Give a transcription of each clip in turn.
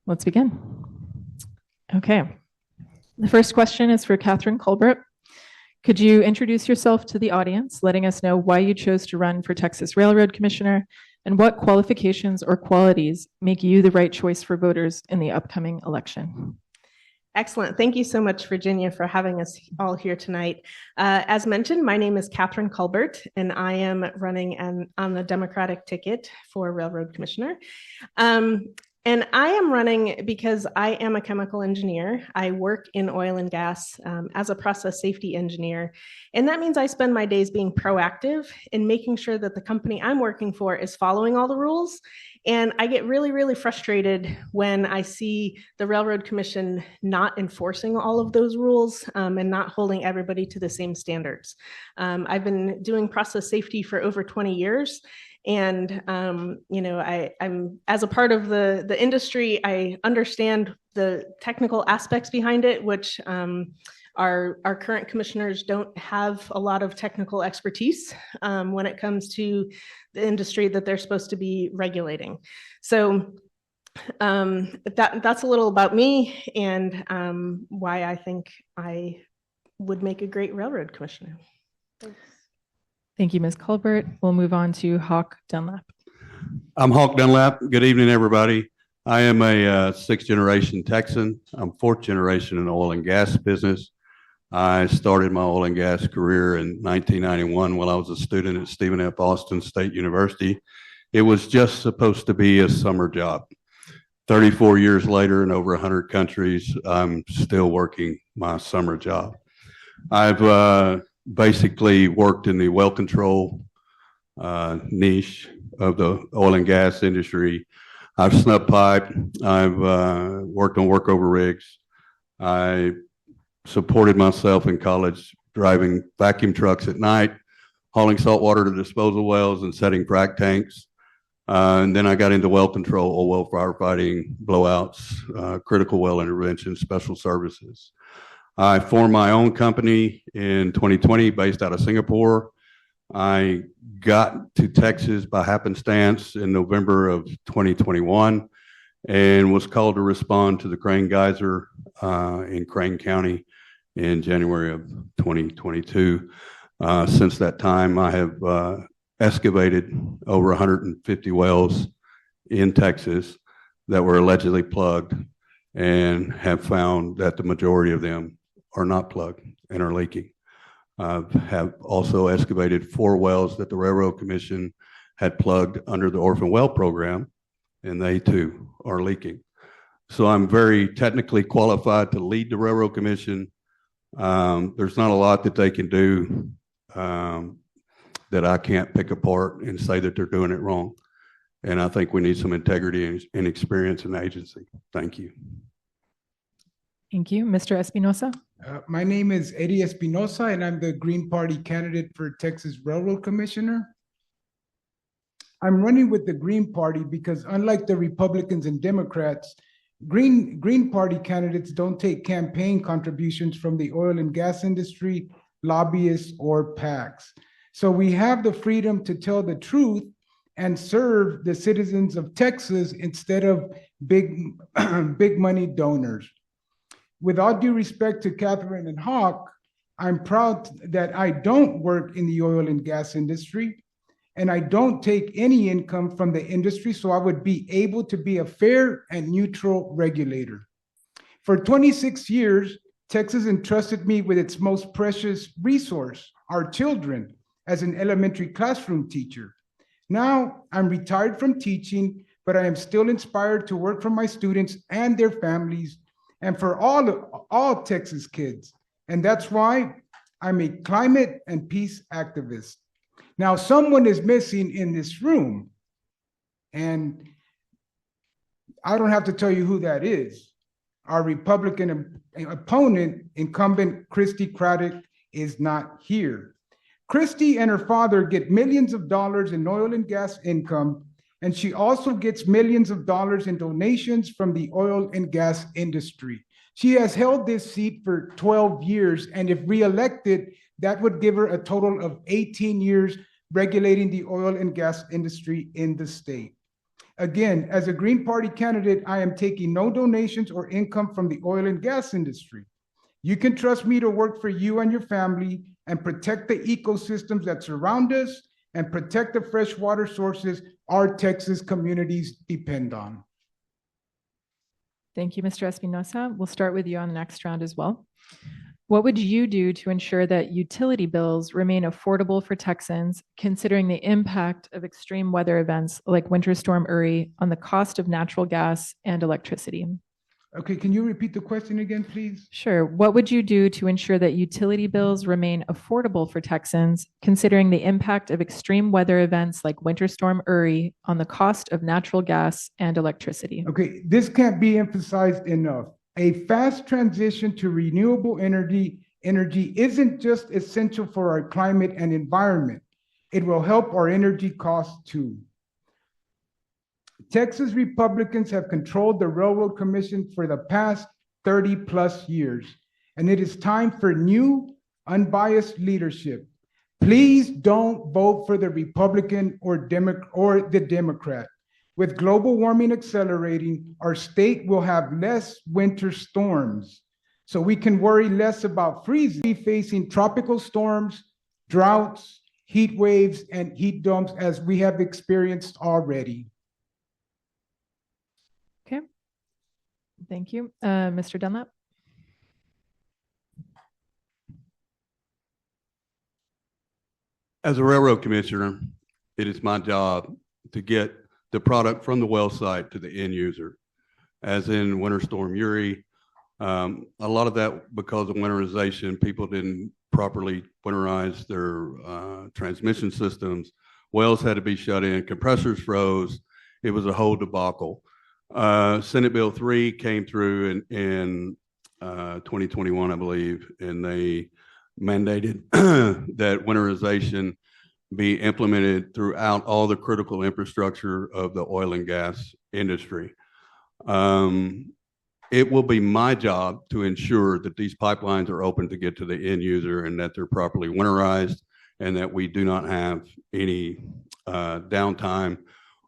Let's begin. Okay. The first question is for Katherine Culbert. Could you introduce yourself to the audience, letting us know why you chose to run for Texas Railroad Commissioner and what qualifications or qualities make you the right choice for voters in the upcoming election? Excellent. Thank you so much, Virginia, for having us all here tonight. As mentioned, my name is Katherine Culbert, and I am running on the Democratic ticket for Railroad Commissioner. And I am running because I am a chemical engineer. I work in oil and gas as a process safety engineer. And that means I spend my days being proactive in making sure that the company I'm working for is following all the rules. And I get really, really frustrated when I see the Railroad Commission not enforcing all of those rules and not holding everybody to the same standards. I've been doing process safety for over 20 years. And, I'm as a part of the industry, I understand the technical aspects behind it, which our current commissioners don't have a lot of technical expertise when it comes to the industry that they're supposed to be regulating. So that's a little about me and why I think I would make a great railroad commissioner. Thanks. Thank you, Ms. Culbert. We'll move on to Hawk Dunlap. I'm Hawk Dunlap. Good evening, everybody. I am a sixth generation Texan. I'm fourth generation in the oil and gas business. I started my oil and gas career in 1991 while I was a student at Stephen F. Austin State University. It was just supposed to be a summer job. 34 years later in over 100 countries, I'm still working my summer job. I've basically worked in the well control niche of the oil and gas industry. I've snubbed pipe. I've worked on workover rigs. I supported myself in college driving vacuum trucks at night, hauling salt water to disposal wells and setting frac tanks. And then I got into well control, oil well firefighting, blowouts, critical well intervention, special services. I formed my own company in 2020 based out of Singapore. I got to Texas by happenstance in November of 2021 and was called to respond to the Crane Geyser in Crane County in January of 2022. Since that time, I have excavated over 150 wells in Texas that were allegedly plugged and have found that the majority of them are not plugged and are leaking. Have also excavated 4 wells that the Railroad Commission had plugged under the Orphan Well Program, and they too are leaking. So I'm very technically qualified to lead the Railroad Commission. There's not a lot that they can do that I can't pick apart and say that they're doing it wrong. And I think we need some integrity and experience in the agency. Thank you. Thank you. Mr. Espinosa. My name is Eddie Espinosa, and I'm the Green Party candidate for Texas Railroad Commissioner. I'm running with the Green Party because unlike the Republicans and Democrats, Green Party candidates don't take campaign contributions from the oil and gas industry, lobbyists, or PACs. So we have the freedom to tell the truth and serve the citizens of Texas instead of big money donors. With all due respect to Katherine and Hawk, I'm proud that I don't work in the oil and gas industry, and I don't take any income from the industry, so I would be able to be a fair and neutral regulator. For 26 years, Texas entrusted me with its most precious resource, our children, as an elementary classroom teacher. Now I'm retired from teaching, but I am still inspired to work for my students and their families and for all Texas kids. And that's why I'm a climate and peace activist. Now, someone is missing in this room, and I don't have to tell you who that is. Our Republican opponent, incumbent Christy Craddock, is not here. Christy and her father get millions of dollars in oil and gas income, and she also gets millions of dollars in donations from the oil and gas industry. She has held this seat for 12 years, and if reelected, that would give her a total of 18 years regulating the oil and gas industry in the state. Again, as a Green Party candidate, I am taking no donations or income from the oil and gas industry. You can trust me to work for you and your family and protect the ecosystems that surround us and protect the fresh water sources our Texas communities depend on. Thank you, Mr. Espinosa. We'll start with you on the next round as well. What would you do to ensure that utility bills remain affordable for Texans, considering the impact of extreme weather events like Winter Storm Uri on the cost of natural gas and electricity? Okay, can you repeat the question again, please? Sure. What would you do to ensure that utility bills remain affordable for Texans, considering the impact of extreme weather events like Winter Storm Uri on the cost of natural gas and electricity? Okay, this can't be emphasized enough. A fast transition to renewable energy isn't just essential for our climate and environment. It will help our energy costs too. Texas Republicans have controlled the Railroad Commission for the past 30 plus years, and it is time for new, unbiased leadership. Please don't vote for the Republican or the Democrat. With global warming accelerating, our state will have less winter storms, so we can worry less about freezing. We'll be facing tropical storms, droughts, heat waves, and heat domes as we have experienced already. Okay. Thank you. Mr. Dunlap? As a railroad commissioner, it is my job to get the product from the well site to the end user. As in Winter Storm Uri, a lot of that because of winterization, people didn't properly winterize their transmission systems. Wells had to be shut in, compressors froze. It was a whole debacle. Senate Bill 3 came through in 2021, I believe, and they mandated that winterization be implemented throughout all the critical infrastructure of the oil and gas industry. It will be my job to ensure that these pipelines are open to get to the end user and that they're properly winterized and that we do not have any downtime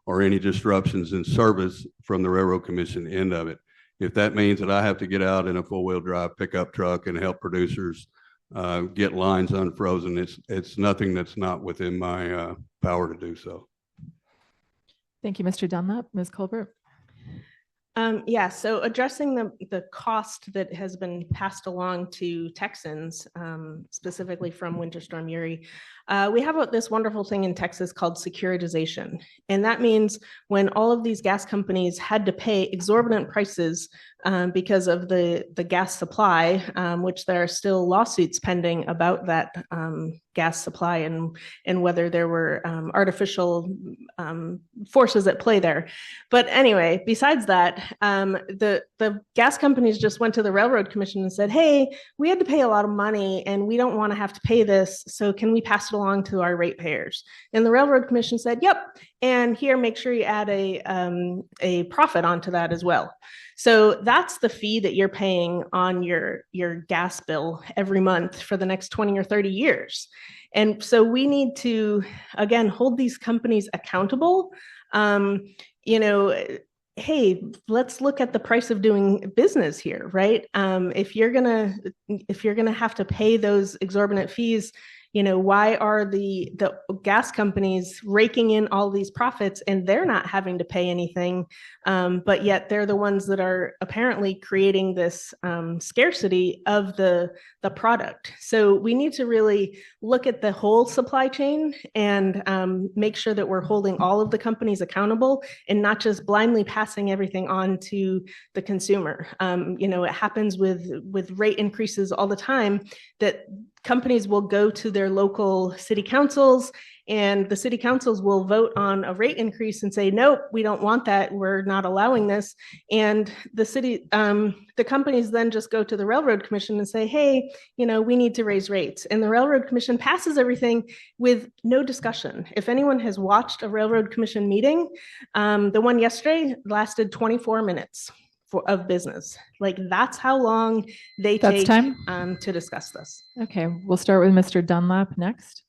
or any disruptions in service from the Railroad Commission end of it. If that means that I have to get out in a four-wheel drive pickup truck and help producers get lines unfrozen, it's nothing that's not within my power to do so. Thank you, Mr. Dunlap. Ms. Culbert? Yeah, so addressing the cost that has been passed along to Texans, specifically from Winter Storm Uri, we have this wonderful thing in Texas called securitization. And that means when all of these gas companies had to pay exorbitant prices because of the gas supply, which there are still lawsuits pending about that gas supply and whether there were artificial forces at play there. But anyway, besides that, the gas companies just went to the Railroad Commission and said, hey, we had to pay a lot of money and we don't want to have to pay this, so can we pass it along to our ratepayers? And the Railroad Commission said, yep, and here, make sure you add a profit onto that as well. So that's the fee that you're paying on your gas bill every month for the next 20 or 30 years. And so we need to, again, hold these companies accountable. Hey, let's look at the price of doing business here, right? If you're gonna have to pay those exorbitant fees, why are the gas companies raking in all these profits and they're not having to pay anything, but yet they're the ones that are apparently creating this scarcity of the product. So we need to really look at the whole supply chain and make sure that we're holding all of the companies accountable and not just blindly passing everything on to the consumer. It happens with rate increases all the time that companies will go to their local city councils and the city councils will vote on a rate increase and say, nope, we don't want that. We're not allowing this. And the companies then just go to the Railroad Commission and say, hey, we need to raise rates. And the Railroad Commission passes everything with no discussion. If anyone has watched a Railroad Commission meeting, the one yesterday lasted 24 minutes of business. Like, that's how long they take to discuss this. Okay, we'll start with Mr. Dunlap next.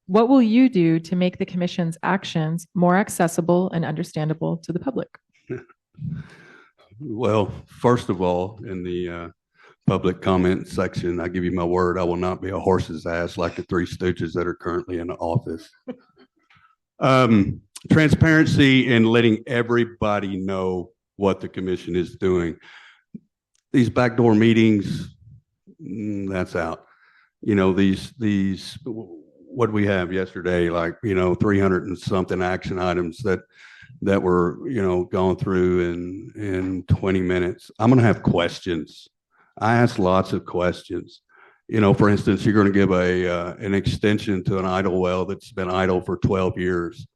What will you do to make the commission's actions more accessible and understandable to the public? Well, first of all, in the public comment section, I give you my word, I will not be a horse's ass like the Three Stooges that are currently in the office. Transparency and letting everybody know what the commission is doing. These backdoor meetings, that's out. You know, these what we have yesterday, like, 300 and something action items that were, gone through in 20 minutes. I'm going to have questions. I ask lots of questions. For instance, you're going to give an extension to an idle well that's been idle for 12 years.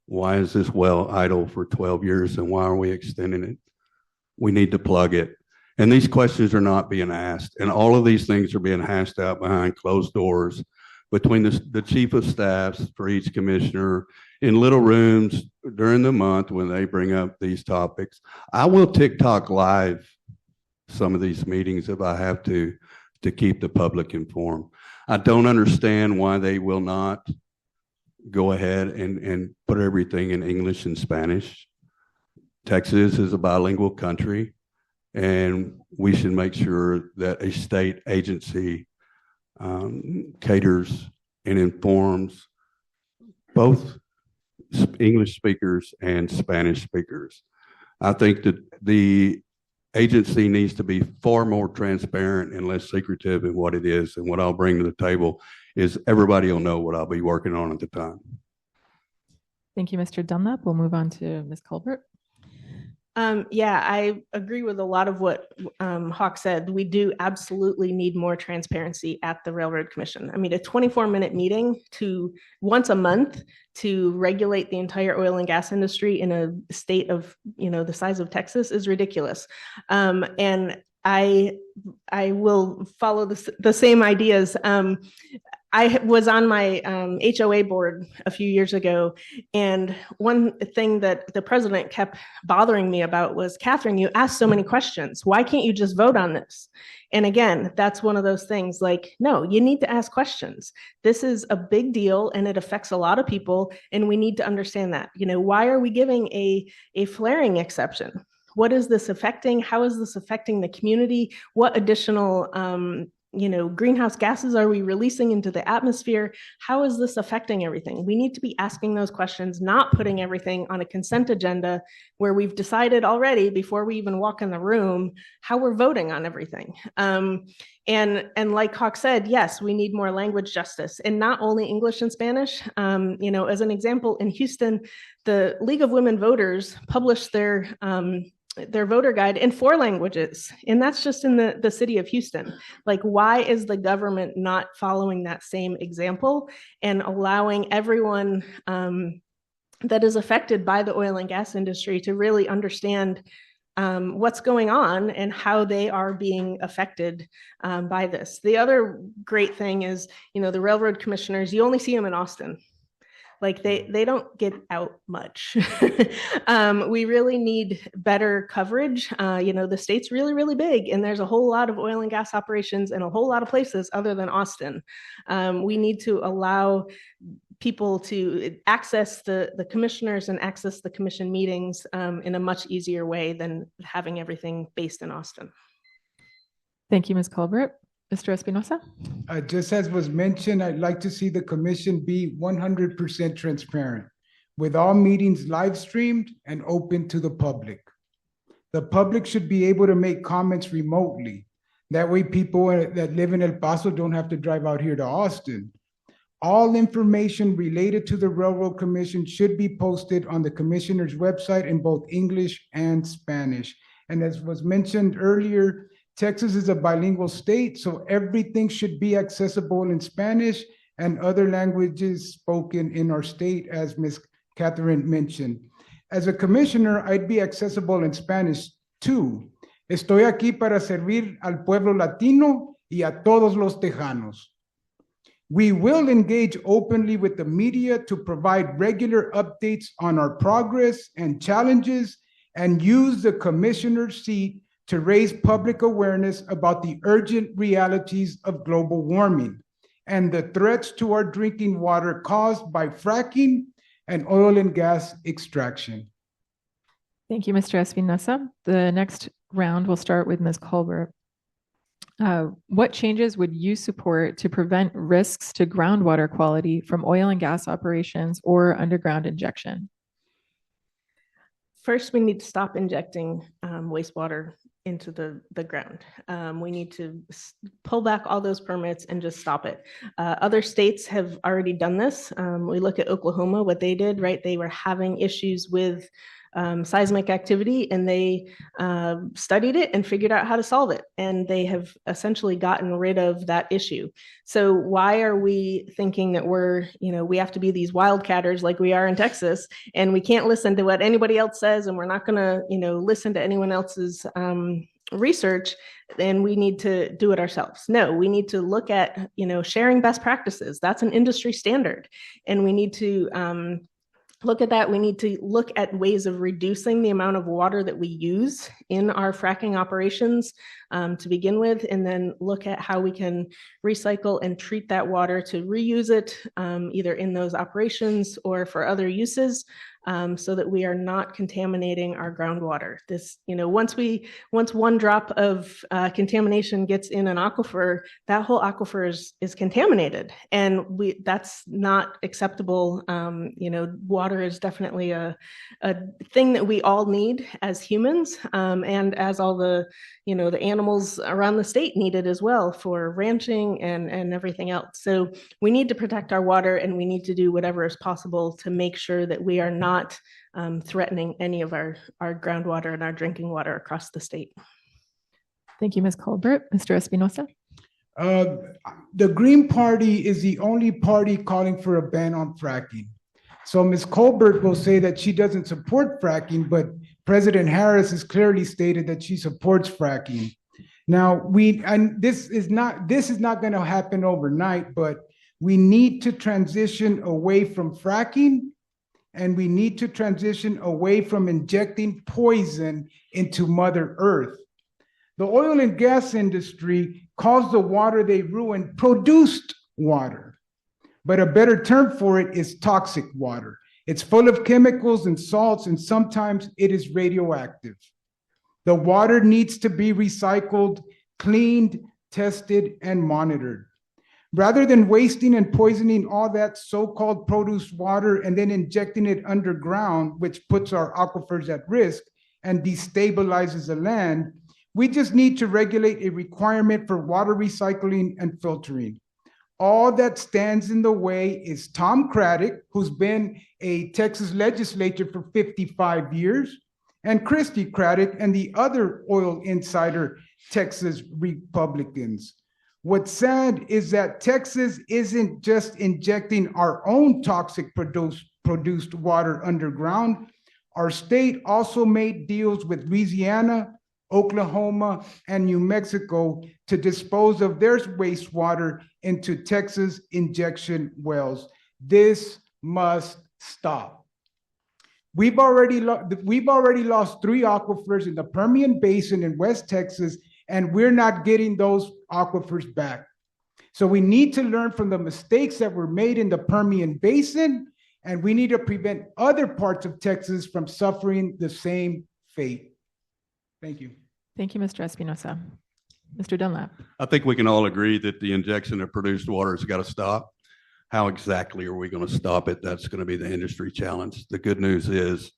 Why is this well idle for 12 years and why are we extending it? We need to plug it. And these questions are not being asked. And all of these things are being hashed out behind closed doors between the chief of staffs for each commissioner in little rooms during the month when they bring up these topics. I will TikTok live some of these meetings if I have to keep the public informed. I don't understand why they will not go ahead and put everything in English and Spanish. Texas is a bilingual country, and we should make sure that a state agency caters and informs both English speakers and Spanish speakers. I think that the agency needs to be far more transparent and less secretive in what it is. And what I'll bring to the table is everybody will know what I'll be working on at the time. Thank you, Mr. Dunlap. We'll move on to Ms. Culbert. Yeah, I agree with a lot of what Hawk said. We do absolutely need more transparency at the Railroad Commission. I mean, a 24-minute meeting to once a month to regulate the entire oil and gas industry in a state of, the size of Texas is ridiculous. And I will follow the same ideas. I was on my HOA board a few years ago, and one thing that the president kept bothering me about was, Katherine, you ask so many questions. Why can't you just vote on this? And again, that's one of those things like, no, you need to ask questions. This is a big deal and it affects a lot of people, and we need to understand that. Why are we giving a flaring exception? What is this affecting? How is this affecting the community? What additional greenhouse gases are we releasing into the atmosphere? How is this affecting everything? We need to be asking those questions, not putting everything on a consent agenda where we've decided already before we even walk in the room how we're voting on everything. And like Hawk said, yes, we need more language justice, and not only English and Spanish. As an example, in Houston, the League of Women Voters published their voter guide in 4 languages, and that's just in the city of Houston. Like, why is the government not following that same example and allowing everyone that is affected by the oil and gas industry to really understand what's going on and how they are being affected by this? The other great thing is, the railroad commissioners, you only see them in Austin. Like they don't get out much. We really need better coverage. The state's really, really big, and there's a whole lot of oil and gas operations in a whole lot of places other than Austin. We need to allow people to access the commissioners and access the commission meetings in a much easier way than having everything based in Austin. Thank you, Ms. Culbert. Mr. Espinosa? Just as was mentioned, I'd like to see the commission be 100% transparent, with all meetings live streamed and open to the public. The public should be able to make comments remotely. That way people that live in El Paso don't have to drive out here to Austin. All information related to the Railroad Commission should be posted on the commissioner's website in both English and Spanish. And as was mentioned earlier, Texas is a bilingual state, so everything should be accessible in Spanish and other languages spoken in our state, as Ms. Katherine mentioned. As a commissioner, I'd be accessible in Spanish too. Estoy aquí para servir al pueblo latino y a todos los tejanos. We will engage openly with the media to provide regular updates on our progress and challenges, and use the commissioner's seat to raise public awareness about the urgent realities of global warming. and the threats to our drinking water caused by fracking and oil and gas extraction. Thank you, Mr. Espinosa. The next round will start with Ms. Culbert. What changes would you support to prevent risks to groundwater quality from oil and gas operations or underground injection? First, we need to stop injecting wastewater into the ground. We need to pull back all those permits and just stop it. Other states have already done this. We look at Oklahoma, what they did, right? They were having issues with seismic activity, and they studied it and figured out how to solve it. And they have essentially gotten rid of that issue. So why are we thinking that we have to be these wildcatters like we are in Texas, and we can't listen to what anybody else says, and we're not going to, listen to anyone else's research, then we need to do it ourselves? No, we need to look at, sharing best practices. That's an industry standard. And we need to look at that. We need to look at ways of reducing the amount of water that we use in our fracking operations to begin with, and then look at how we can recycle and treat that water to reuse it either in those operations or for other uses, so that we are not contaminating our groundwater. This, once one drop of contamination gets in an aquifer, that whole aquifer is contaminated, and that's not acceptable. Water is definitely a thing that we all need as humans, and as all the animals around the state need it as well for ranching and everything else. So we need to protect our water, and we need to do whatever is possible to make sure that we are not threatening any of our groundwater and our drinking water across the state. Thank you, Ms. Culbert. Mr. Espinosa? The Green Party is the only party calling for a ban on fracking. So Ms. Culbert will say that she doesn't support fracking, but President Harris has clearly stated that she supports fracking. Now, this is not going to happen overnight, but we need to transition away from fracking, and we need to transition away from injecting poison into Mother Earth. The oil and gas industry calls the water they ruin produced water, but a better term for it is toxic water. It's full of chemicals and salts, and sometimes it is radioactive. The water needs to be recycled, cleaned, tested, and monitored. Rather than wasting and poisoning all that so-called produced water and then injecting it underground, which puts our aquifers at risk and destabilizes the land, we just need to regulate a requirement for water recycling and filtering. All that stands in the way is Tom Craddock, who's been a Texas legislator for 55 years, and Christy Craddock and the other oil insider Texas Republicans. What's sad is that Texas isn't just injecting our own toxic produced water underground. Our state also made deals with Louisiana, Oklahoma, and New Mexico to dispose of their wastewater into Texas injection wells. This must stop. We've already lost 3 aquifers in the Permian Basin in West Texas, and we're not getting those aquifers back. So we need to learn from the mistakes that were made in the Permian Basin, and we need to prevent other parts of Texas from suffering the same fate. Thank you. Thank you, Mr. Espinosa. Mr. Dunlap? I think we can all agree that the injection of produced water has got to stop. How exactly are we going to stop it? That's going to be the industry challenge. The good news is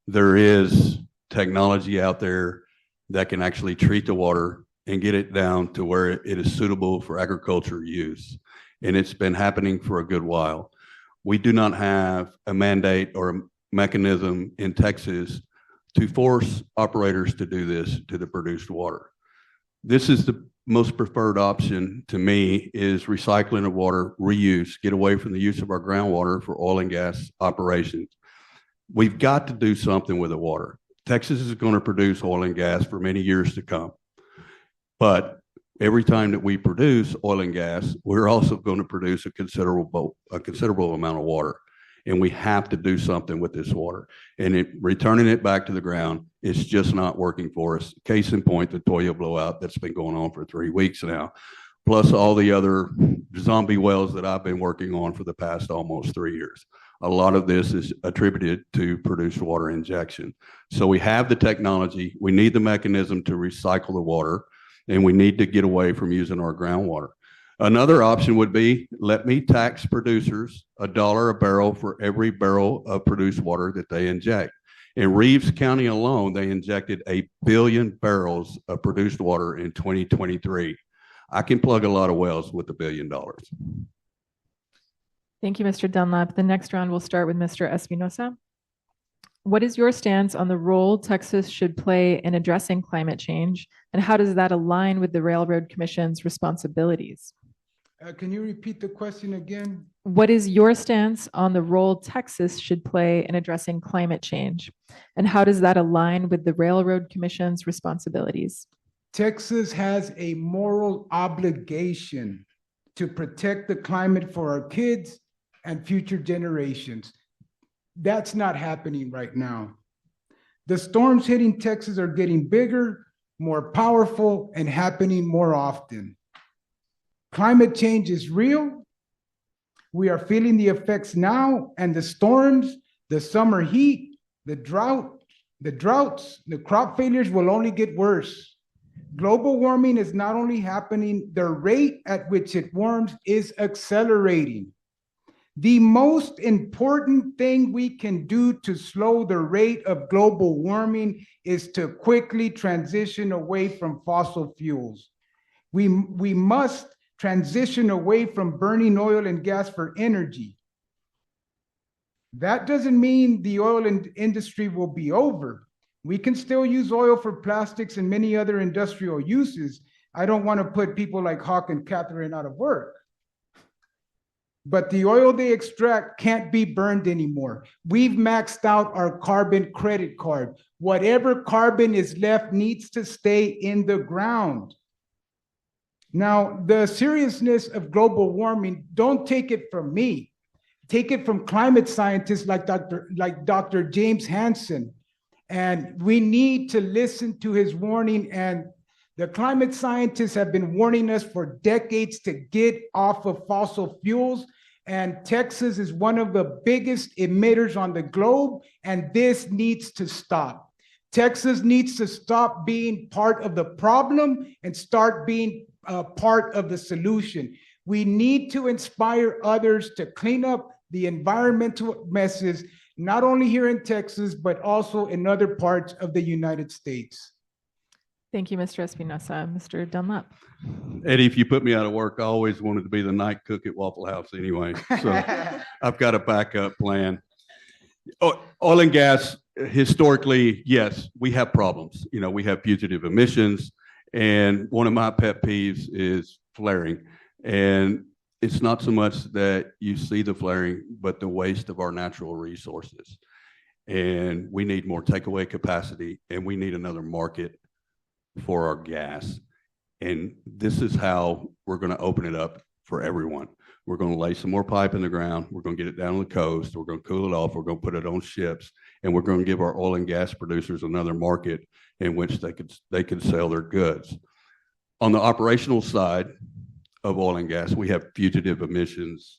there is technology out there that can actually treat the water and get it down to where it is suitable for agriculture use. And it's been happening for a good while. We do not have a mandate or a mechanism in Texas to force operators to do this to the produced water. This is the most preferred option to me, is recycling of water, reuse, get away from the use of our groundwater for oil and gas operations. We've got to do something with the water. Texas is going to produce oil and gas for many years to come. But every time that we produce oil and gas, we're also going to produce a considerable amount of water. And we have to do something with this water. And returning it back to the ground is just not working for us. Case in point, the Toyo blowout that's been going on for 3 weeks now. plus all the other zombie wells that I've been working on for the past almost 3 years. A lot of this is attributed to produced water injection. So we have the technology, we need the mechanism to recycle the water, and we need to get away from using our groundwater. Another option would be, let me tax producers $1 a barrel for every barrel of produced water that they inject. In Reeves County alone, they injected 1 billion barrels of produced water in 2023. I can plug a lot of wells with $1 billion. Thank you, Mr. Dunlap. The next round will start with Mr. Espinosa. What is your stance on the role Texas should play in addressing climate change, and how does that align with the Railroad Commission's responsibilities? Can you repeat the question again? What is your stance on the role Texas should play in addressing climate change, and how does that align with the Railroad Commission's responsibilities? Texas has a moral obligation to protect the climate for our kids and future generations. That's not happening right now. The storms hitting Texas are getting bigger, more powerful, and happening more often. Climate change is real. We are feeling the effects now, and the storms, the summer heat, the droughts, the crop failures will only get worse. Global warming is not only happening, the rate at which it warms is accelerating. The most important thing we can do to slow the rate of global warming is to quickly transition away from fossil fuels. We must transition away from burning oil and gas for energy. That doesn't mean the oil industry will be over. We can still use oil for plastics and many other industrial uses. I don't want to put people like Hawk and Katherine out of work. But the oil they extract can't be burned anymore. We've maxed out our carbon credit card. Whatever carbon is left needs to stay in the ground. Now, the seriousness of global warming, don't take it from me. Take it from climate scientists like Dr. James Hansen. And we need to listen to his warning. And the climate scientists have been warning us for decades to get off of fossil fuels. And Texas is one of the biggest emitters on the globe. And this needs to stop. Texas needs to stop being part of the problem and start being part of the solution. We need to inspire others to clean up the environmental messes, not only here in Texas, but also in other parts of the United States. Thank you, Mr. Espinosa. Mr. Dunlap. Eddie, if you put me out of work, I always wanted to be the night cook at Waffle House anyway. So I've got a backup plan. Oil and gas, historically, yes, we have problems. You know, we have fugitive emissions. And one of my pet peeves is flaring. And it's not so much that you see the flaring, but the waste of our natural resources. And we need more takeaway capacity, and we need another market for our gas. And this is how we're going to open it up for everyone. We're going to lay some more pipe in the ground. We're going to get it down on the coast. We're going to cool it off. We're going to put it on ships, and we're going to give our oil and gas producers another market in which they could sell their goods. On the operational side of oil and gas, we have fugitive emissions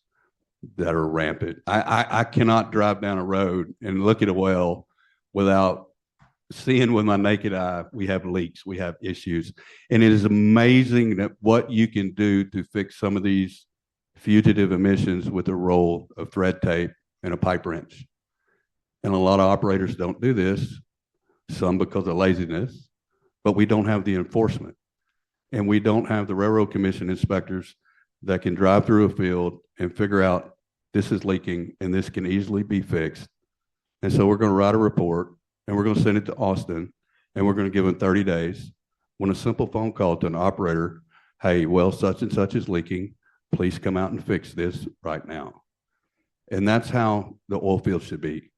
that are rampant. I cannot drive down a road and look at a well without seeing with my naked eye, we have leaks, we have issues. And it is amazing that what you can do to fix some of these fugitive emissions with a roll of thread tape and a pipe wrench. And a lot of operators don't do this, some because of laziness, but we don't have the enforcement. And we don't have the Railroad Commission inspectors that can drive through a field and figure out this is leaking and this can easily be fixed. And so we're going to write a report and we're going to send it to Austin and we're going to give them 30 days. When a simple phone call to an operator, hey, well, such and such is leaking, please come out and fix this right now. And that's how the oil field should be.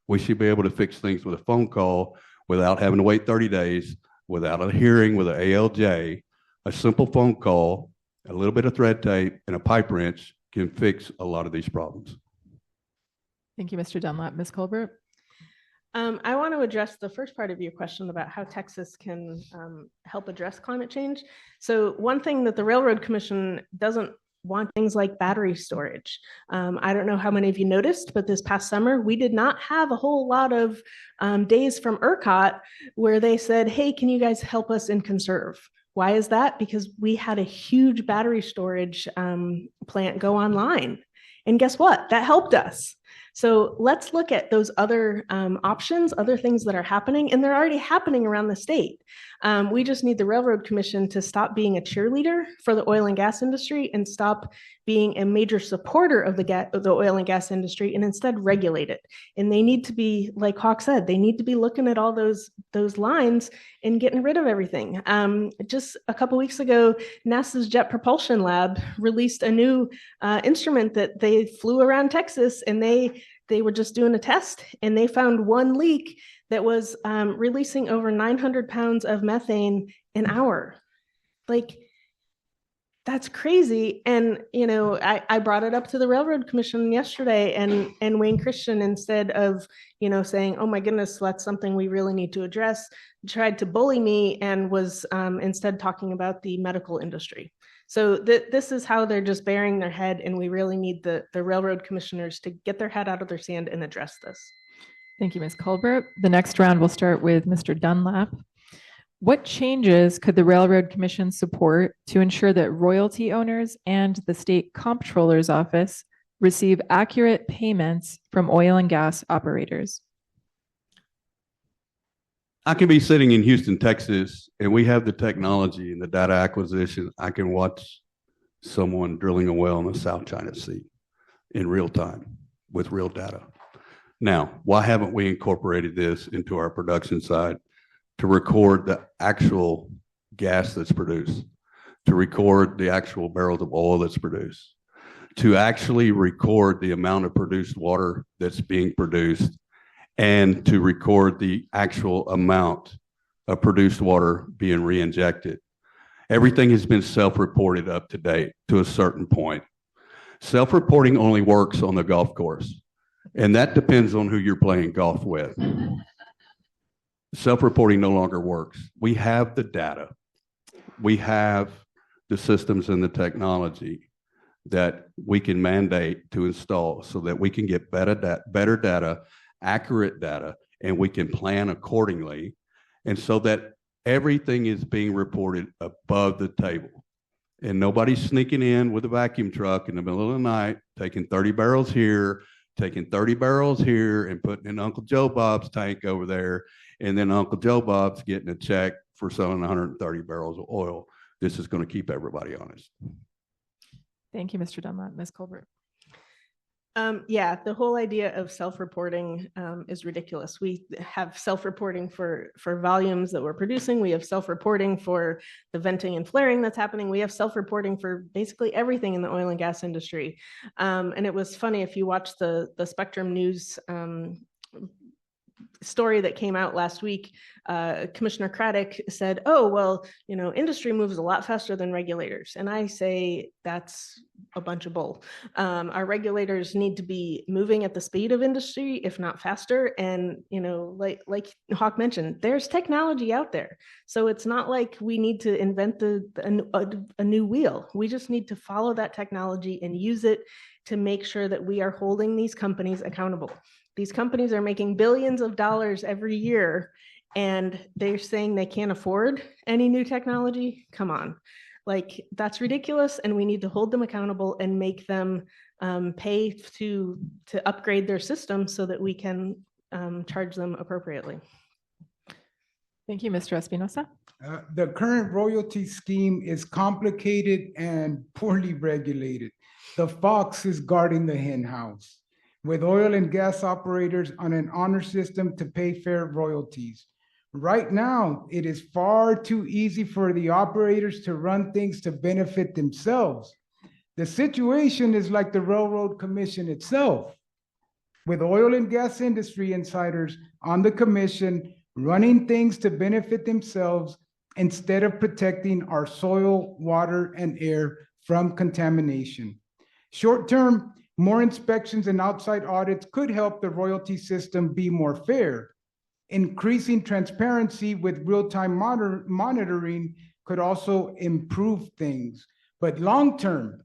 We should be able to fix things with a phone call without having to wait 30 days, without a hearing with an ALJ. A simple phone call, a little bit of thread tape, and a pipe wrench can fix a lot of these problems. Thank you, Mr. Dunlap. Ms. Culbert. I want to address the first part of your question about how Texas can help address climate change. So one thing that the Railroad Commission doesn't want things like battery storage. I don't know how many of you noticed, but this past summer, we did not have a whole lot of days from ERCOT where they said, hey, can you guys help us in conserve? Why is that? Because we had a huge battery storage plant go online. And guess what? That helped us. So let's look at those other options, other things that are happening, and they're already happening around the state. We just need the Railroad Commission to stop being a cheerleader for the oil and gas industry and stop being a major supporter of the oil and gas industry and instead regulate it. And they need to be, like Hawk said, they need to be looking at all those lines and getting rid of everything. Just a couple weeks ago, NASA's Jet Propulsion Lab released a new instrument that they flew around Texas, and they were just doing a test, and they found one leak that was releasing over 900 pounds of methane an hour. Like, that's crazy. And, you know, I brought it up to the Railroad Commission yesterday, and Wayne Christian, instead of, you know, saying, oh my goodness, that's something we really need to address, tried to bully me and was instead talking about the medical industry. So this is how they're just burying their head, and we really need the railroad commissioners to get their head out of their sand and address this. Thank you, Ms. Culbert. The next round will start with Mr. Dunlap. What changes could the Railroad Commission support to ensure that royalty owners and the state comptroller's office receive accurate payments from oil and gas operators? I can be sitting in Houston, Texas, and we have the technology and the data acquisition. I can watch someone drilling a well in the South China Sea in real time with real data. Now, why haven't we incorporated this into our production side to record the actual gas that's produced, to record the actual barrels of oil that's produced, to actually record the amount of produced water that's being produced, and to record the actual amount of produced water being re-injected? Everything has been self-reported up to date to a certain point. Self-reporting only works on the golf course, and that depends on who you're playing golf with. Self-reporting no longer works. We have the data. We have the systems and the technology that we can mandate to install so that we can get better data, accurate data, and we can plan accordingly. And so that everything is being reported above the table. And nobody's sneaking in with a vacuum truck in the middle of the night, taking 30 barrels here, taking 30 barrels here, and putting in Uncle Joe Bob's tank over there. And then Uncle Joe Bob's getting a check for selling 130 barrels of oil. This is going to keep everybody honest. Thank you, Mr. Dunlap. Ms. Culbert. Yeah, the whole idea of self-reporting is ridiculous. We have self-reporting for volumes that we're producing. We have self-reporting for the venting and flaring that's happening. We have self-reporting for basically everything in the oil and gas industry. And it was funny, if you watch the Spectrum News story that came out last week, Commissioner Craddock said, oh, well, you know, industry moves a lot faster than regulators. And I say that's a bunch of bull. Our regulators need to be moving at the speed of industry, if not faster. And, you know, like Hawk mentioned, there's technology out there. So it's not like we need to invent a new wheel. We just need to follow that technology and use it to make sure that we are holding these companies accountable. These companies are making billions of dollars every year, and they're saying they can't afford any new technology. Come on. Like, that's ridiculous, and we need to hold them accountable and make them pay to upgrade their system so that we can charge them appropriately. Thank you, Mr. Espinosa. The current royalty scheme is complicated and poorly regulated. The fox is guarding the hen house, with oil and gas operators on an honor system to pay fair royalties. Right now, it is far too easy for the operators to run things to benefit themselves. The situation is like the Railroad Commission itself, with oil and gas industry insiders on the commission running things to benefit themselves instead of protecting our soil, water, and air from contamination. Short term, more inspections and outside audits could help the royalty system be more fair. Increasing transparency with real-time monitoring could also improve things. But long-term,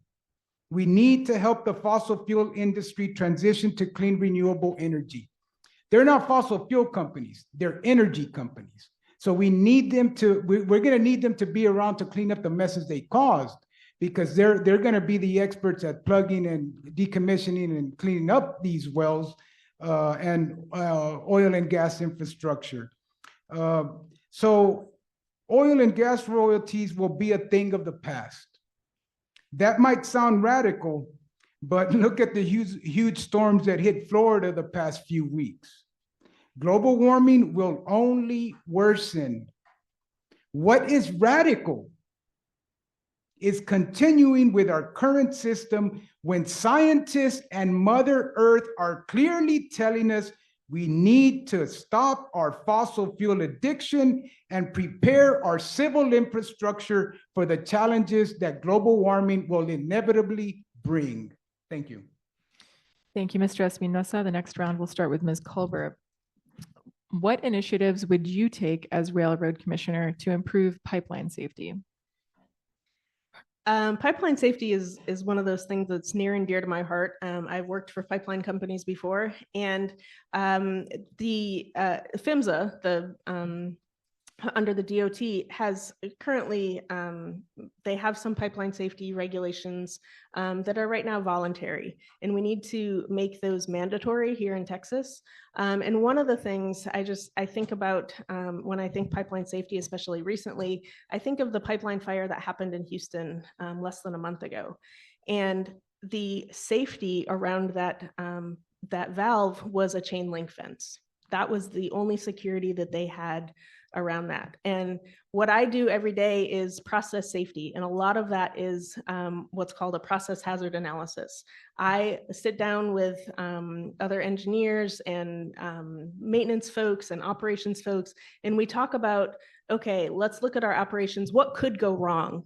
we need to help the fossil fuel industry transition to clean, renewable energy. They're not fossil fuel companies, they're energy companies. So we need them to, we're going to need them to be around to clean up the messes they caused, because they're going to be the experts at plugging and decommissioning and cleaning up these wells and oil and gas infrastructure. So oil and gas royalties will be a thing of the past. That might sound radical, but look at the huge storms that hit Florida the past few weeks. Global warming will only worsen. What is radical is continuing with our current system when scientists and Mother Earth are clearly telling us we need to stop our fossil fuel addiction and prepare our civil infrastructure for the challenges that global warming will inevitably bring. Thank you. Thank you, Mr. Espinosa. The next round will start with Ms. Culbert. What initiatives would you take as Railroad Commissioner to improve pipeline safety? Pipeline safety is one of those things that's near and dear to my heart. I've worked for pipeline companies before, and the PHMSA, under the DOT, has currently, they have some pipeline safety regulations that are right now voluntary, and we need to make those mandatory here in Texas. And one of the things I think about when I think pipeline safety, especially recently, I think of the pipeline fire that happened in Houston less than a month ago. And the safety around that valve was a chain link fence. That was the only security that they had around that. And what I do every day is process safety. And a lot of that is what's called a process hazard analysis. I sit down with other engineers and maintenance folks and operations folks, and we talk about, okay, let's look at our operations. What could go wrong?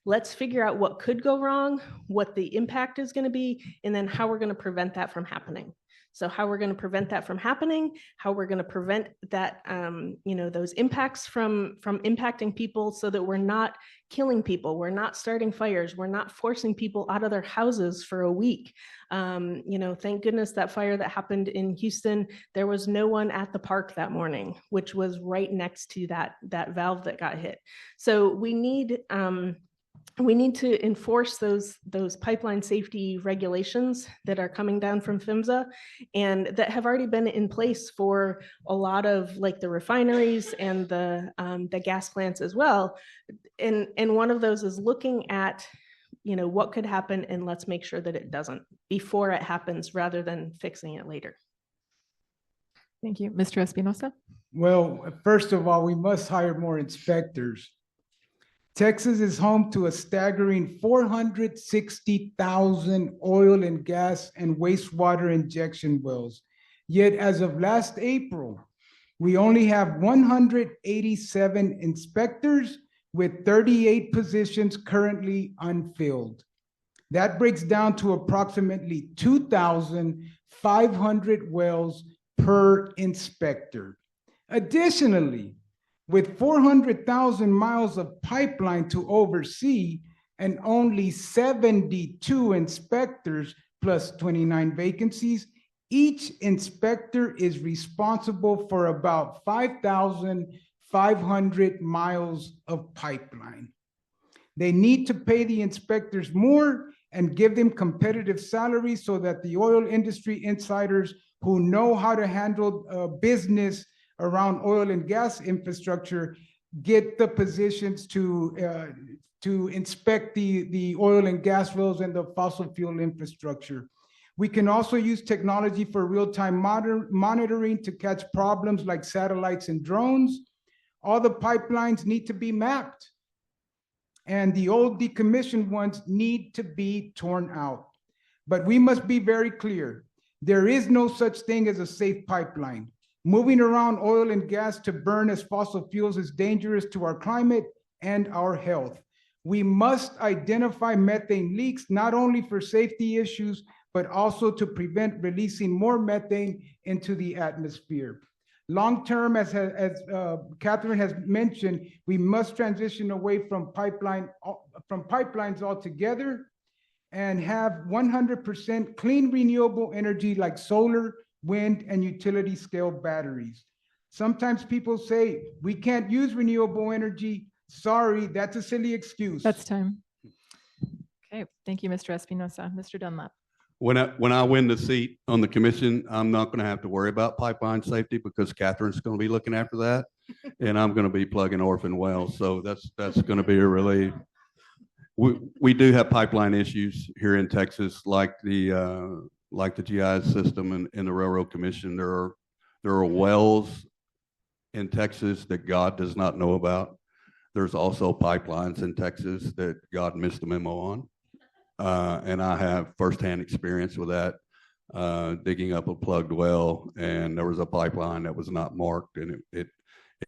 Let's figure out what could go wrong, what the impact is going to be, and then how we're going to prevent that from happening. So how we're going to prevent that from happening, how we're going to prevent that, those impacts from impacting people, so that we're not killing people, we're not starting fires, we're not forcing people out of their houses for a week. Thank goodness that fire that happened in Houston, there was no one at the park that morning, which was right next to that valve that got hit. So we need to enforce those pipeline safety regulations that are coming down from PHMSA and that have already been in place for a lot of, like, the refineries and the gas plants as well. And one of those is looking at, what could happen, and let's make sure that it doesn't before it happens, rather than fixing it later. Thank you. Mr. Espinosa? Well, first of all, we must hire more inspectors. Texas is home to a staggering 460,000 oil and gas and wastewater injection wells. Yet as of last April, we only have 187 inspectors with 38 positions currently unfilled. That breaks down to approximately 2,500 wells per inspector. Additionally, with 400,000 miles of pipeline to oversee and only 72 inspectors plus 29 vacancies, each inspector is responsible for about 5,500 miles of pipeline. They need to pay the inspectors more and give them competitive salaries so that the oil industry insiders who know how to handle business around oil and gas infrastructure get the positions to inspect the oil and gas wells and the fossil fuel infrastructure. We can also use technology for real-time monitoring to catch problems like satellites and drones. All the pipelines need to be mapped, and the old decommissioned ones need to be torn out. But we must be very clear. There is no such thing as a safe pipeline. Moving around oil and gas to burn as fossil fuels is dangerous to our climate and our health. We must identify methane leaks, not only for safety issues, but also to prevent releasing more methane into the atmosphere. Long-term, as Catherine has mentioned, we must transition away from pipelines altogether and have 100% clean renewable energy like solar, wind, and utility scale batteries. Sometimes people say, we can't use renewable energy. Sorry, that's a silly excuse. That's time. Okay, thank you, Mr. Espinosa. Mr. Dunlap. When I win the seat on the commission, I'm not going to have to worry about pipeline safety because Catherine's going to be looking after that, and I'm going to be plugging orphan wells. So that's going to be a relief. We do have pipeline issues here in Texas, like the GIS system and the Railroad Commission. There are wells in Texas that God does not know about. There's also pipelines in Texas that God missed the memo on. And I have firsthand experience with that, digging up a plugged well, and there was a pipeline that was not marked, and it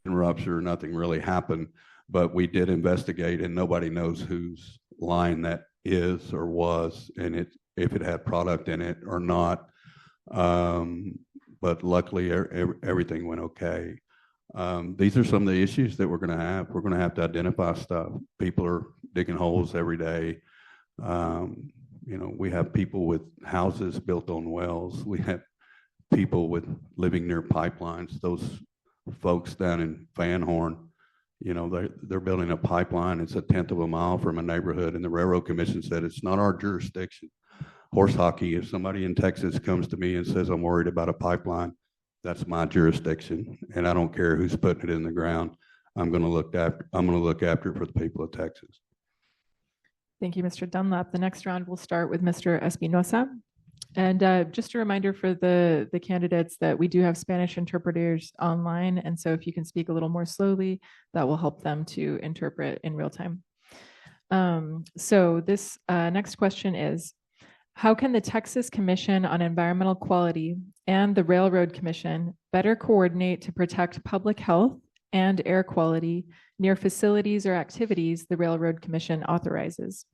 ruptured. Nothing really happened, but we did investigate, and nobody knows whose line that is or was, and if it had product in it or not. But luckily, everything went okay. These are some of the issues that we're going to have. We're going to have to identify stuff. People are digging holes every day. We have people with houses built on wells. We have people living near pipelines. Those folks down in Van Horn, they're building a pipeline. It's 1/10 of a mile from a neighborhood, and the Railroad Commission said it's not our jurisdiction. Horse hockey, if somebody in Texas comes to me and says, I'm worried about a pipeline, that's my jurisdiction, and I don't care who's putting it in the ground. I'm going to look after it for the people of Texas. Thank you, Mr. Dunlap. The next round will start with Mr. Espinosa. And just a reminder for the candidates that we do have Spanish interpreters online. And so if you can speak a little more slowly, that will help them to interpret in real time. So this next question is, how can the Texas Commission on Environmental Quality and the Railroad Commission better coordinate to protect public health and air quality near facilities or activities the Railroad Commission authorizes?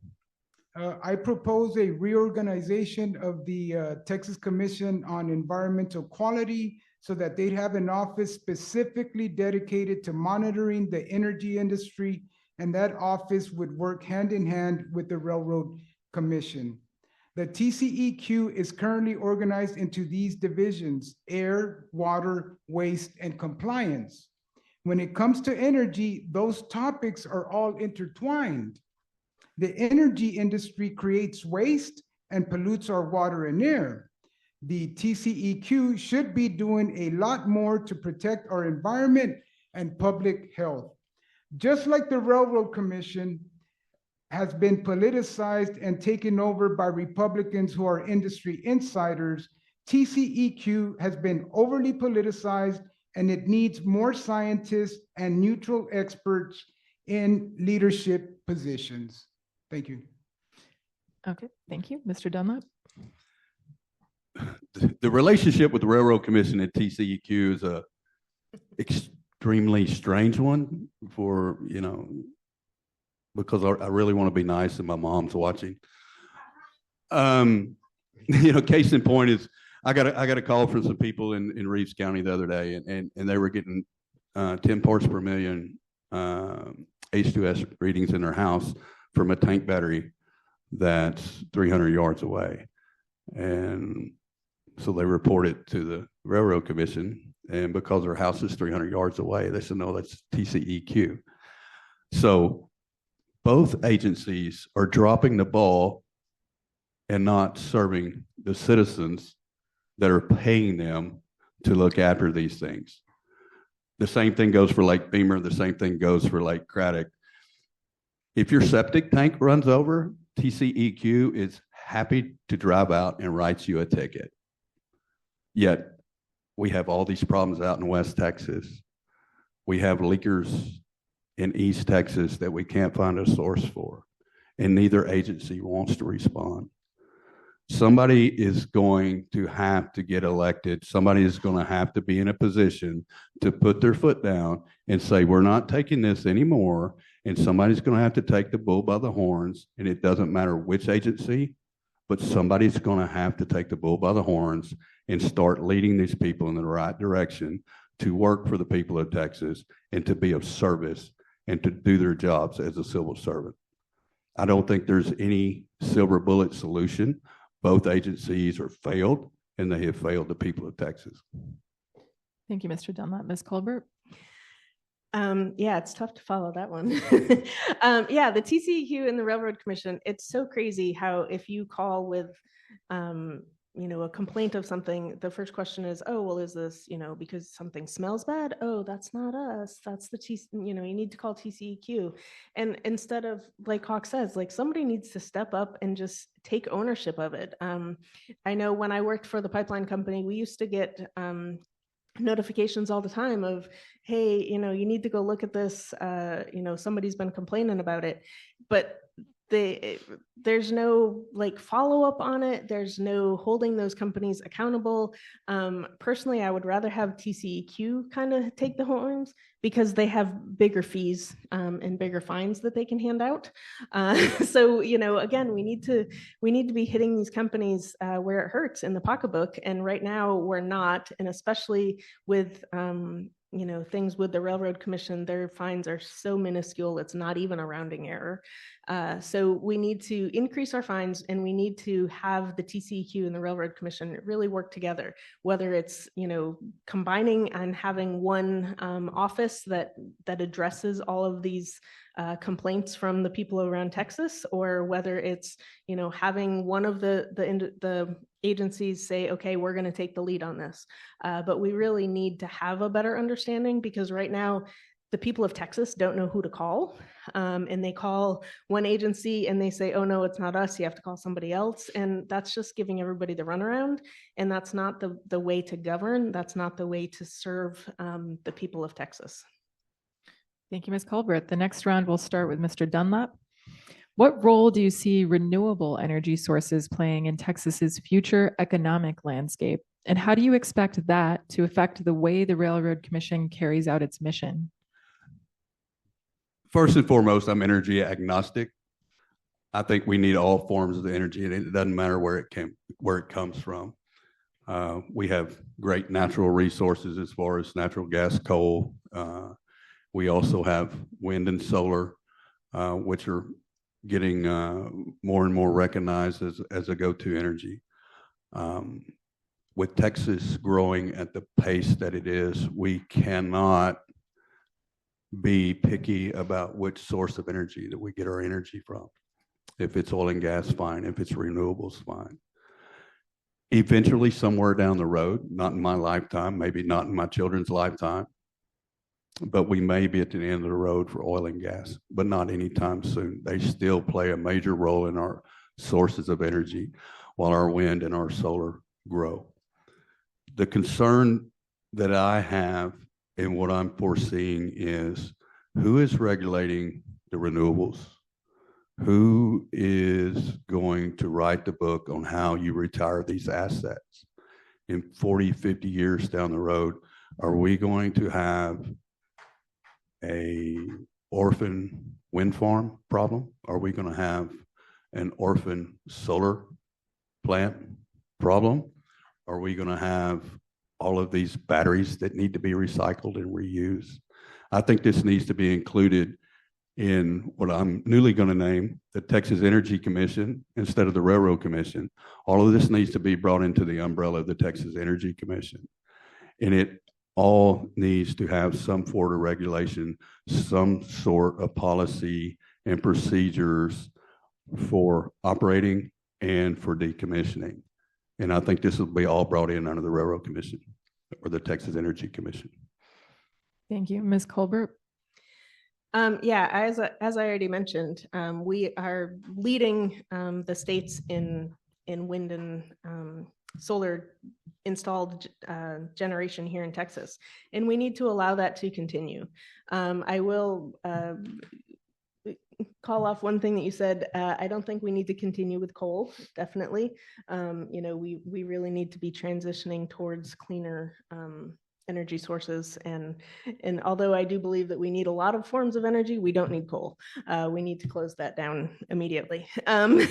I propose a reorganization of the Texas Commission on Environmental Quality so that they'd have an office specifically dedicated to monitoring the energy industry, and that office would work hand in hand with the Railroad Commission. The TCEQ is currently organized into these divisions: air, water, waste, and compliance. When it comes to energy, those topics are all intertwined. The energy industry creates waste and pollutes our water and air. The TCEQ should be doing a lot more to protect our environment and public health. Just like the Railroad Commission has been politicized and taken over by Republicans who are industry insiders, TCEQ has been overly politicized, and it needs more scientists and neutral experts in leadership positions. Thank you. Okay, thank you. Mr. Dunlap. The relationship with the Railroad Commission and TCEQ is a extremely strange one because I really want to be nice and my mom's watching. Case in point is I got a call from some people in Reeves County the other day, and they were getting 10 parts per million H2S readings in their house from a tank battery that's 300 yards away. And so they report it to the Railroad Commission, and because their house is 300 yards away, they said, no, that's TCEQ. So both agencies are dropping the ball and not serving the citizens that are paying them to look after these things. The same thing goes for Lake Beamer. The same thing goes for Lake Craddock. If your septic tank runs over, TCEQ is happy to drive out and write you a ticket. Yet we have all these problems out in West Texas. We have leakers in East Texas that we can't find a source for, and neither agency wants to respond. Somebody is going to have to get elected. Somebody is going to have to be in a position to put their foot down and say, we're not taking this anymore. And somebody's going to have to take the bull by the horns. And it doesn't matter which agency, but somebody's going to have to take the bull by the horns and start leading these people in the right direction to work for the people of Texas and to be of service and to do their jobs as a civil servant. I don't think there's any silver bullet solution. Both agencies are failed, and they have failed the people of Texas. Thank you, Mr. Dunlap. Ms. Culbert? Yeah, it's tough to follow that one. Yeah, the TCEQ and the Railroad Commission, it's so crazy how if you call with, a complaint of something, the first question is, oh, well, is this, because something smells bad? Oh, that's not us. That's the you need to call TCEQ. And instead of, like Hawk says, like somebody needs to step up and just take ownership of it. I know when I worked for the pipeline company, we used to get notifications all the time of, hey, you need to go look at this, somebody's been complaining about it, but there's no like follow-up on it. There's no holding those companies accountable. Personally, I would rather have TCEQ kind of take the horns because they have bigger fees and bigger fines that they can hand out. So, again, we need to be hitting these companies where it hurts in the pocketbook. And right now we're not, and especially with things with the Railroad Commission, their fines are so minuscule, it's not even a rounding error. So we need to increase our fines, and we need to have the TCEQ and the Railroad Commission really work together, whether it's, combining and having one office that addresses all of these complaints from the people around Texas, or whether it's, having one of the agencies say, okay, we're going to take the lead on this. But we really need to have a better understanding, because right now the people of Texas don't know who to call. And they call one agency and they say, oh no, it's not us, you have to call somebody else. And that's just giving everybody the runaround. And that's not the way to govern. That's not the way to serve the people of Texas. Thank you, Ms. Culbert. The next round will start with Mr. Dunlap. What role do you see renewable energy sources playing in Texas's future economic landscape? And how do you expect that to affect the way the Railroad Commission carries out its mission? First and foremost, I'm energy agnostic. I think we need all forms of the energy, and it doesn't matter where it comes from. We have great natural resources as far as natural gas, coal. We also have wind and solar, which are getting more and more recognized as a go-to energy. With Texas growing at the pace that it is, we cannot be picky about which source of energy that we get our energy from. If it's oil and gas, fine. If it's renewables, fine. Eventually, somewhere down the road, not in my lifetime, maybe not in my children's lifetime, but we may be at the end of the road for oil and gas, but not anytime soon. They still play a major role in our sources of energy while our wind and our solar grow. The concern that I have and what I'm foreseeing is, who is regulating the renewables? Who is going to write the book on how you retire these assets? In 40, 50 years down the road, are we going to have an orphan wind farm problem? Are we going to have an orphan solar plant problem? Are we going to have all of these batteries that need to be recycled and reused? I think this needs to be included in what I'm newly going to name the Texas Energy Commission instead of the Railroad Commission. All of this needs to be brought into the umbrella of the Texas Energy Commission. And it all needs to have some sort of regulation, some sort of policy and procedures for operating and for decommissioning. And I think this will be all brought in under the Railroad Commission or the Texas Energy Commission. Thank you. Ms. Culbert? Yeah, as I already mentioned, we are leading the states in wind and solar installed generation here in Texas, and we need to allow that to continue. I will call off one thing that you said. I don't think we need to continue with coal, definitely. We really need to be transitioning towards cleaner energy sources, and although I do believe that we need a lot of forms of energy, we don't need coal. We need to close that down immediately. And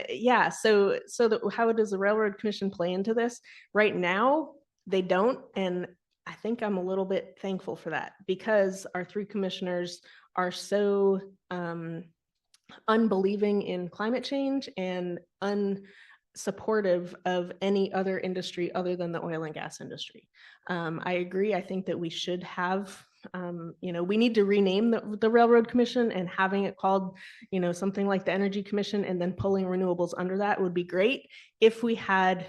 yeah, how does the Railroad Commission play into this? Right now, they don't, and I think I'm a little bit thankful for that, because our three commissioners are so unbelieving in climate change and unsupportive of any other industry other than the oil and gas industry. I agree. I think that we should have, we need to rename the Railroad Commission, and having it called, something like the Energy Commission, and then pulling renewables under that would be great if we had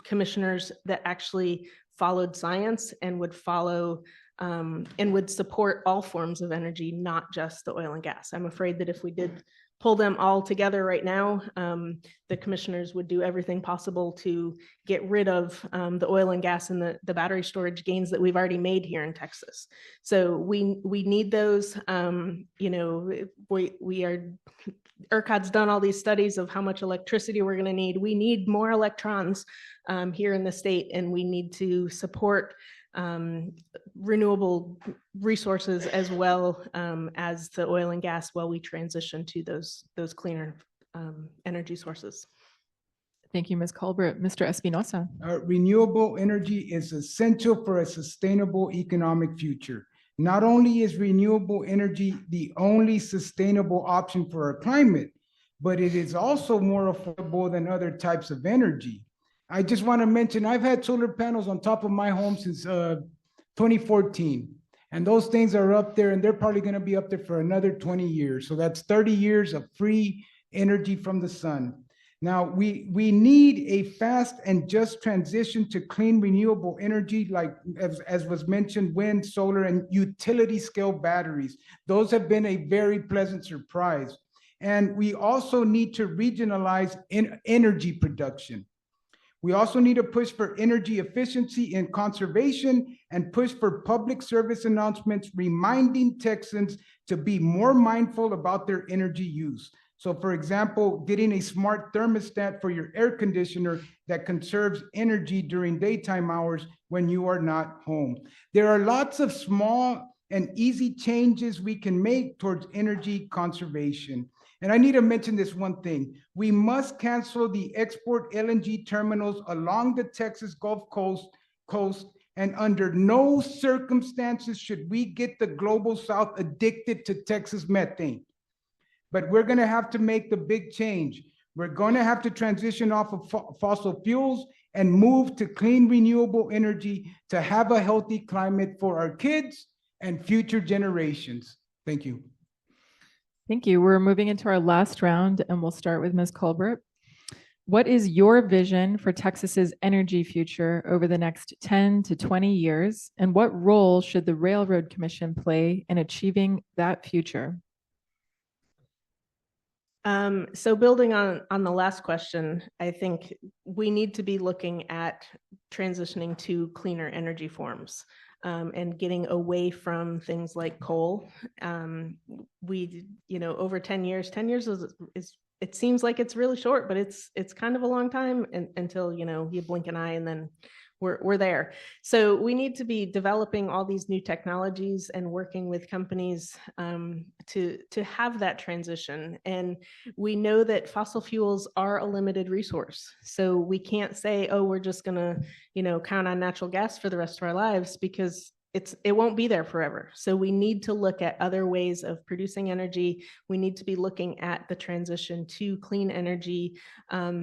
commissioners that actually followed science and would follow and would support all forms of energy, not just the oil and gas. I'm afraid that if we did pull them all together right now, the commissioners would do everything possible to get rid of the oil and gas and the battery storage gains that we've already made here in Texas. So we need those. ERCOT's done all these studies of how much electricity we're going to need. We need more electrons here in the state, and we need to support renewable resources as well as the oil and gas while we transition to those cleaner energy sources. Thank you, Ms. Culbert. Mr. Espinosa. Renewable energy is essential for a sustainable economic future. Not only is renewable energy the only sustainable option for our climate, but it is also more affordable than other types of energy. I just want to mention, I've had solar panels on top of my home since 2014, and those things are up there, and they're probably going to be up there for another 20 years. So that's 30 years of free energy from the sun. Now, we need a fast and just transition to clean renewable energy, like as was mentioned, wind, solar, and utility scale batteries. Those have been a very pleasant surprise. And we also need to regionalize energy production. We also need to push for energy efficiency and conservation, and push for public service announcements reminding Texans to be more mindful about their energy use. So for example, getting a smart thermostat for your air conditioner that conserves energy during daytime hours when you are not home. There are lots of small and easy changes we can make towards energy conservation. And I need to mention this one thing. We must cancel the export LNG terminals along the Texas Gulf Coast, and under no circumstances should we get the global South addicted to Texas methane. But we're going to have to make the big change. We're going to have to transition off of fossil fuels and move to clean renewable energy to have a healthy climate for our kids and future generations. Thank you. Thank you. We're moving into our last round, and we'll start with Ms. Culbert. What is your vision for Texas's energy future over the next 10 to 20 years? And what role should the Railroad Commission play in achieving that future? So building on the last question, I think we need to be looking at transitioning to cleaner energy forms and getting away from things like coal. Over 10 years is it seems like it's really short, but it's kind of a long time until, you blink an eye and then we're there. So we need to be developing all these new technologies and working with companies to have that transition. And we know that fossil fuels are a limited resource. So we can't say, oh, we're just gonna, count on natural gas for the rest of our lives, because it won't be there forever. So we need to look at other ways of producing energy. We need to be looking at the transition to clean energy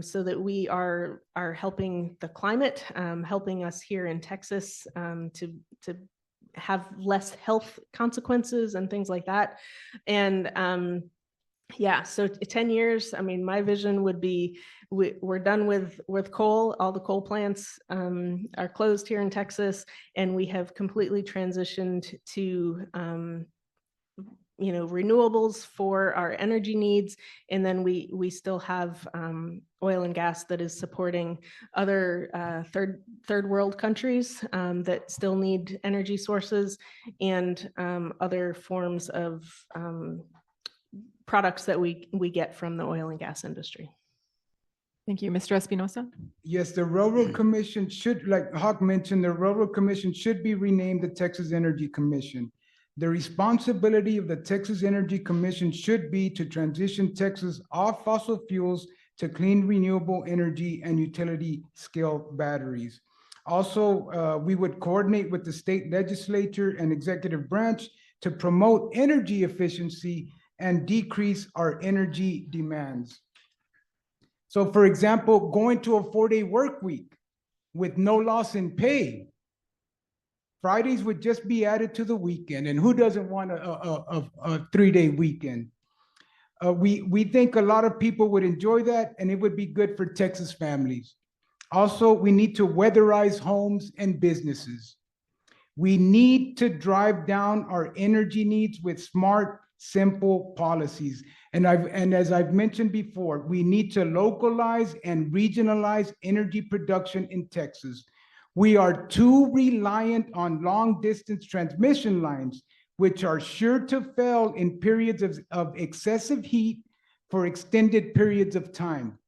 so that we are helping the climate, helping us here in Texas to have less health consequences and things like that. And so 10 years, my vision would be we're done with coal. All the coal plants are closed here in Texas, and we have completely transitioned to renewables for our energy needs. And then we still have oil and gas that is supporting other third world countries that still need energy sources, and other forms of products that we get from the oil and gas industry. Thank you. Mr. Espinosa? Yes, the Railroad Commission should, like Hawk mentioned, the Railroad Commission should be renamed the Texas Energy Commission. The responsibility of the Texas Energy Commission should be to transition Texas off fossil fuels to clean renewable energy and utility scale batteries. Also, we would coordinate with the state legislature and executive branch to promote energy efficiency and decrease our energy demands. So for example, going to a 4-day work week with no loss in pay. Fridays would just be added to the weekend, and who doesn't want a 3-day weekend? We think a lot of people would enjoy that, and it would be good for Texas families. Also, we need to weatherize homes and businesses. We need to drive down our energy needs with smart, simple policies. And as I've mentioned before, we need to localize and regionalize energy production in Texas. We are too reliant on long-distance transmission lines, which are sure to fail in periods of excessive heat for extended periods of time.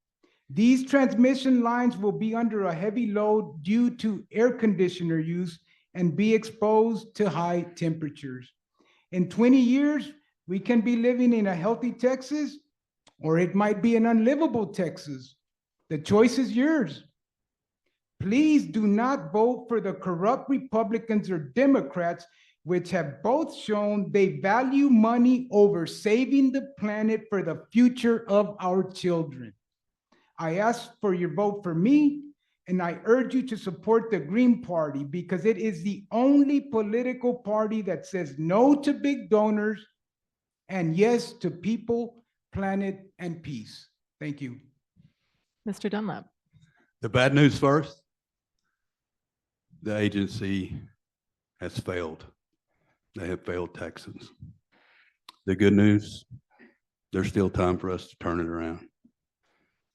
These transmission lines will be under a heavy load due to air conditioner use and be exposed to high temperatures. In 20 years, we can be living in a healthy Texas, or it might be an unlivable Texas. The choice is yours. Please do not vote for the corrupt Republicans or Democrats, which have both shown they value money over saving the planet for the future of our children. I ask for your vote for me, and I urge you to support the Green Party because it is the only political party that says no to big donors and yes to people, planet, and peace. Thank you. Mr. Dunlap. The bad news first. The agency has failed. They have failed Texans. The good news, there's still time for us to turn it around.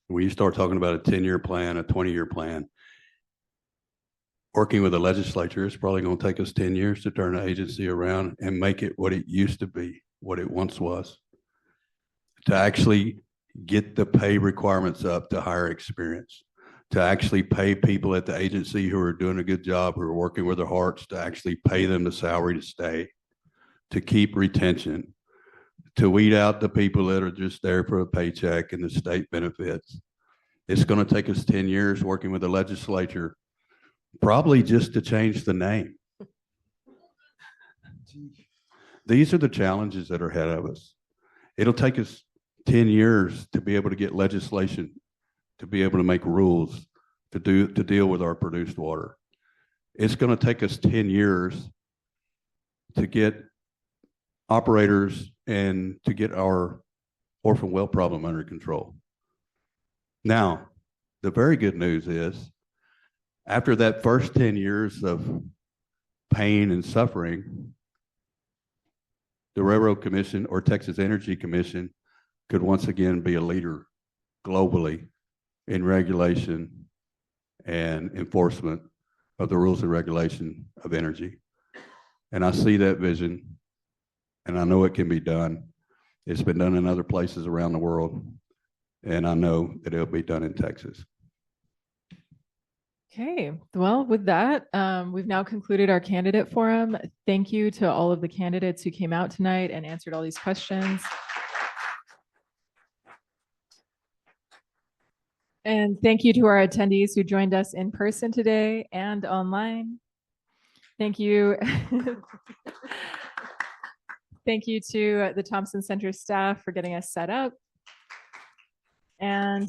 When you start talking about a 10-year plan, a 20-year plan, working with the legislature, it's probably going to take us 10 years to turn the agency around and make it what it used to be, what it once was. To actually get the pay requirements up to higher experience, to actually pay people at the agency who are doing a good job, who are working with their hearts, to actually pay them the salary to stay, to keep retention, to weed out the people that are just there for a paycheck and the state benefits. It's going to take us 10 years working with the legislature, probably just to change the name. These are the challenges that are ahead of us. It'll take us 10 years to be able to get legislation, to be able to make rules, to deal with our produced water. It's going to take us 10 years to get operators and to get our orphan well problem under control. Now, the very good news is, after that first 10 years of pain and suffering, the Railroad Commission or Texas Energy Commission could once again be a leader globally in regulation and enforcement of the rules and regulation of energy. And I see that vision, and I know it can be done. It's been done in other places around the world, and I know that it'll be done in Texas. Okay, well, with that, we've now concluded our candidate forum. Thank you to all of the candidates who came out tonight and answered all these questions. And thank you to our attendees who joined us in person today and online. Thank you. Thank you to the Thompson Center staff for getting us set up. And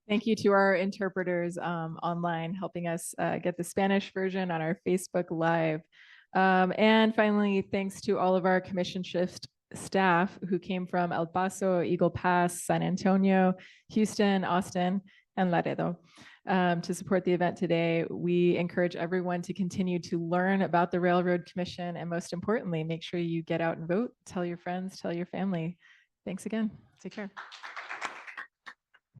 thank you to our interpreters online, helping us get the Spanish version on our Facebook Live. And finally, thanks to all of our commission shift staff who came from El Paso, Eagle Pass, San Antonio, Houston, Austin, and Laredo to support the event today. We encourage everyone to continue to learn about the Railroad Commission, and most importantly, make sure you get out and vote. Tell your friends, tell your family. Thanks again. Take care.